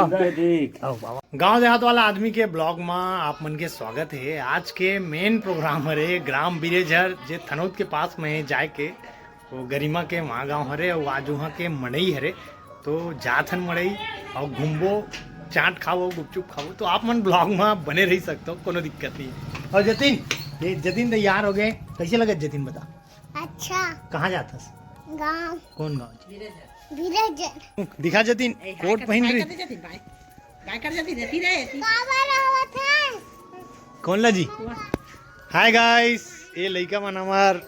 गांव देहात वाला आदमी के ब्लॉग में आप मन के स्वागत है। आज के मेन प्रोग्राम हरे ग्राम बिरेझर जे थनौत के पास में जाए के वो गरिमा के वहाँ गाँव हरे और आज वहाँ के मड़ई हरे। तो जाथन मड़ई और घूमबो, चाट खाओ, गुपचुप खाओ। तो आप मन ब्लॉग में बने रह सकते हो, कोनो दिक्कत नहीं। और जतिन, ये जतिन तैयार हो गए, कैसे लगे जतिन बता? अच्छा। कहाँ जाता? गाँव। कौन गाँव? बिरेझर। दिखा जतिन, कोट पहन रही। कौन ला जी? हाय गाइस, ये लड़का मन हमार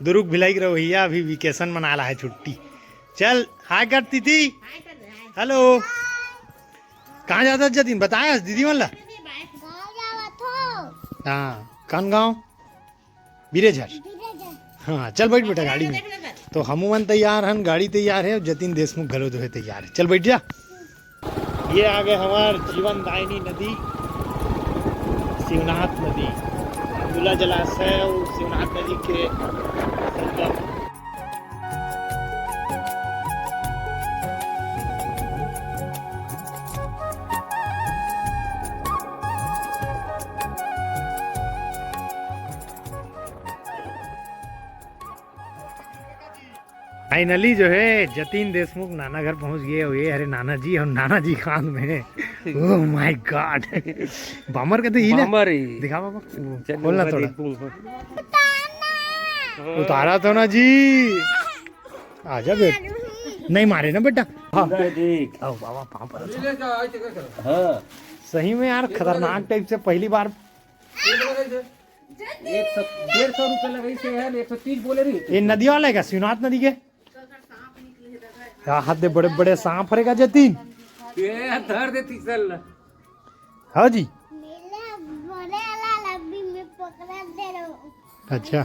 दुरुक भिलाई के रवैया अभी वेकेशन मना रहा है, छुट्टी। चल हाय करती थी। हेलो, कहाँ जाता जतिन बताया दीदी वाला? हाँ, कौन गाँव? बिरेझर। हाँ चल बैठ बेटा गाड़ी में। तो हम तैयार हन, गाड़ी तैयार है और जतिन देशमुख घलो जो है तैयार है। चल बैठ जा। ये आ गए हमार जीवन दायिनी नदी, शिवनाथ नदी, अंदुला जलाशय और शिवनाथ नदी के संगम। फाइनली जो है जतिन देशमुख नाना घर पहुंच गए और ये अरे नाना जी और नाना जी खान में। ओह माय गॉड, बमर का तो ही ना दिखा बाबा, बोलना थोड़ा उतारा तो ना जी। आजा बेट, नहीं मारे ना बेटा। हाँ बाबा हाँ सही में यार खतरनाक टाइप से पहली बार 150 रुपए लगे से है, 130 बोले रही। ये नदी वाला है क्या? शिवनाथ नदी के हाथ दे बड़े बड़े सांप रहेगा जतिन। धर देती चल। हाँ जी। अच्छा,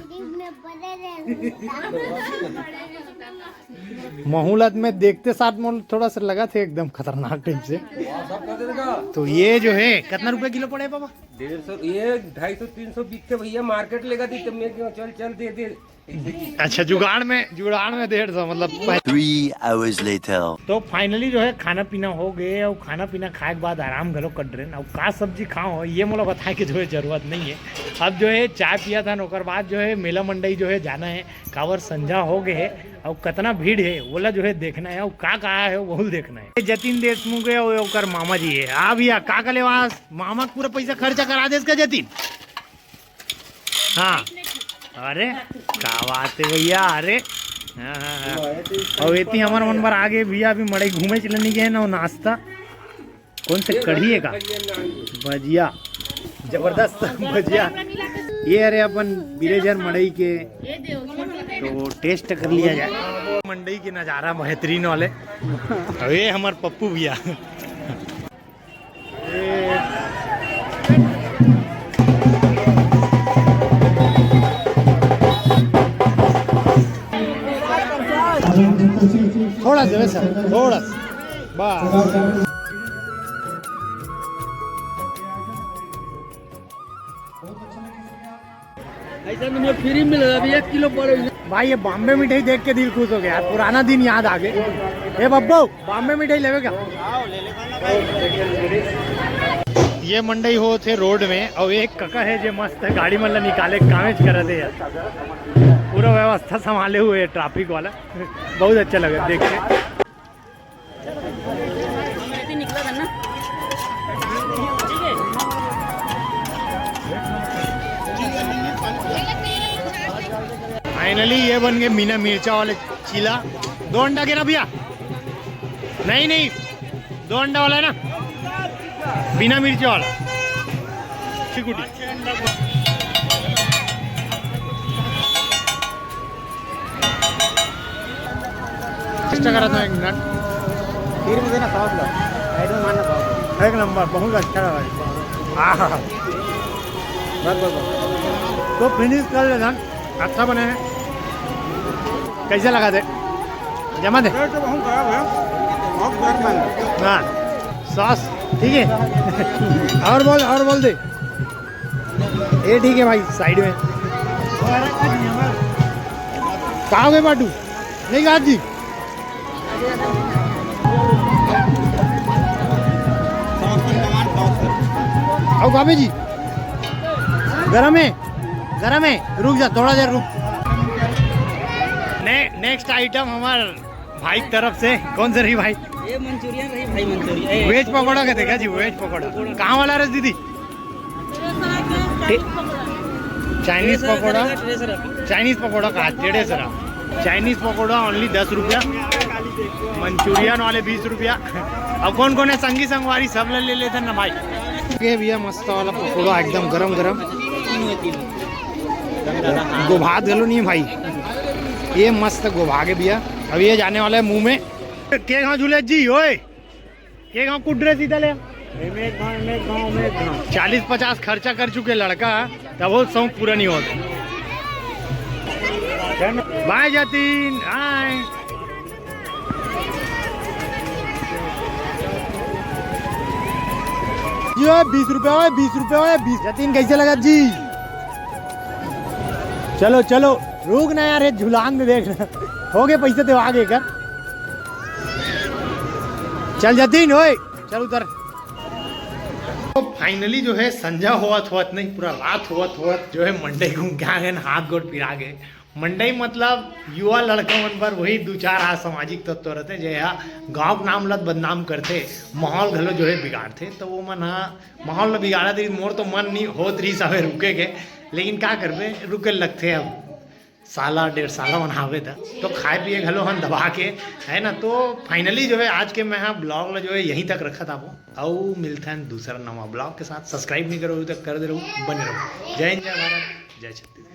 माहौलत में देखते साथ में थोड़ा सा लगा थे एकदम खतरनाक टाइप से। तो ये जो है कितना रुपए किलो पड़े पापा? 150, ये 250 300 बिकते भैया, मार्केट लेगा दी मैं क्यों? चल दे। अच्छा, जुगाड़ में 150 मतलब 3 hours later। तो फाइनली जो है खाना पीना हो गए और खाना पीना खाए के बाद आराम घलो कर रहे ना। का सब्जी खाओ ये मोला बताए कि जो है जरूरत नहीं है। अब जो है चाय पिया था और बाद जो है मेला मंडई जो है जाना है, कावर संझा हो गए है और कितना भीड़ है बोला जो है देखना है और का है वो देखना है। जतिन देशमुख है और मामा जी है। हाँ भैया का लेवास मामा पूरा पैसा खर्चा करा दे इसका जतिन। हाँ अरे का बात है भैया। अरे हाँ और इतनी हमारा मन पर आगे भैया अभी मड़ई घूमे चलने गए ना। नाश्ता कौन से कढ़ी है का भजिया, जबरदस्त भजिया। ये अरे अपन बिरेझर मड़ई के तो टेस्ट कर लिया जाए। मंडई के नज़ारा बेहतरीन वाले। और ये हमारे पप्पू भैया। थोड़ा सा वैसा, थोड़ा सा बस। ऐसा तो फ्री मिल रहा है, 1 किलो पड़े भाई। ये बॉम्बे मिठाई देख के दिल खुश हो गया, पुराना दिन याद आ गए। ए बब्बू बॉम्बे मिठाई लेवे क्या? ये मंडई हो थे रोड में और एक कका है जो मस्त है गाड़ी मतलब निकाले कामेज कर दे यार। पूरा व्यवस्था संभाले हुए ट्रैफिक वाला, बहुत अच्छा लगा देख के। फाइनली ये बन गए मीना मिर्चा वाले चीला। 2 अंडा के ना भैया? नहीं 2 अंडा वाला है ना, बिना मिर्चा वाला चिकुटी। चेष्टा करा था 1 मिनट। खीर में देना सॉस ला, साइड में मारना सॉस। 1 नंबर, बहुत अच्छा लगा। हाँ बस तो फिनिश कर लेना। अच्छा बने हैं, कैसे लगा दे? जमा दे। हाँ सॉस ठीक है। और बोल दे। ये ठीक है भाई, साइड में कहाँ गए बाटू? नहीं कहा जी। खाओ भाभी जी, गरम है, गरम है, रुक जा थोड़ा देर रुक। नेक्स्ट आइटम हमारे भाई की तरफ से कौन से रही भाई? ये मंचूरियन रही भाई, मंचूरियन वेज पकौड़ा का देखा जी, वेज पकौड़ा कहाँ वाला रस दीदी? चाइनीज पकौड़ा, चाइनीज पकौड़ा कहा टेढ़े सरा। चाइनीज पकौड़ा ओनली 10 रुपया, मंचूरियन वाले 20 रुपया। अब कौन कौन है संगी संगवारी सब ले लेते ना भाई। ये भैया मस्त वाला पकौड़ा एकदम गरम गरम, गोभात गलो नहीं भाई, ये मस्त गोभा के भैया। अब ये जाने वाला है मुंह में। के गाँव झूले जी ओए, के गाँव कुड्रे सीधा ले 40-50 खर्चा कर चुके लड़का, तब वो शौक पूरा नहीं होता। बाय जतीन, हाय। जी 20 रुपए, 20 रुपए, 20। जतीन कैसे लगा जी? चलो चलो रुक ना यार, ये झुलान में देख रहे हो गए पैसे तो आगे कर। चल जतीन ओए, चल उतर। तो फाइनली जो है संजा होवत नहीं, पूरा रात होवत जो है मंडई घूम के आ गए, हाथ गोड़ पिरा गए। मंडई मतलब युवा लड़का मन पर वही 2-4 आज सामाजिक तत्व रहते जो है गाँव के नाम लत बदनाम करते, माहौल घलो जो है बिगाड़ते। तो वो मन माहौल ल बिगाड़ा दी, मोर तो मन नहीं होत रही सवे रुके के, लेकिन क्या करबे रुके लगते। अब साला 1.5 साल मनावे था तो खाए पिए घलो हम दबा के है ना। तो फाइनली जो है आज के मैं ब्लॉग ला जो है यहीं तक रखा था वो, और मिलते हैं दूसरा नवा ब्लॉग के साथ। सब्सक्राइब नहीं करो अभी तक कर दे रहो, बने रहो। जय हिंद, जय भारत, जय छत्तीसगढ़।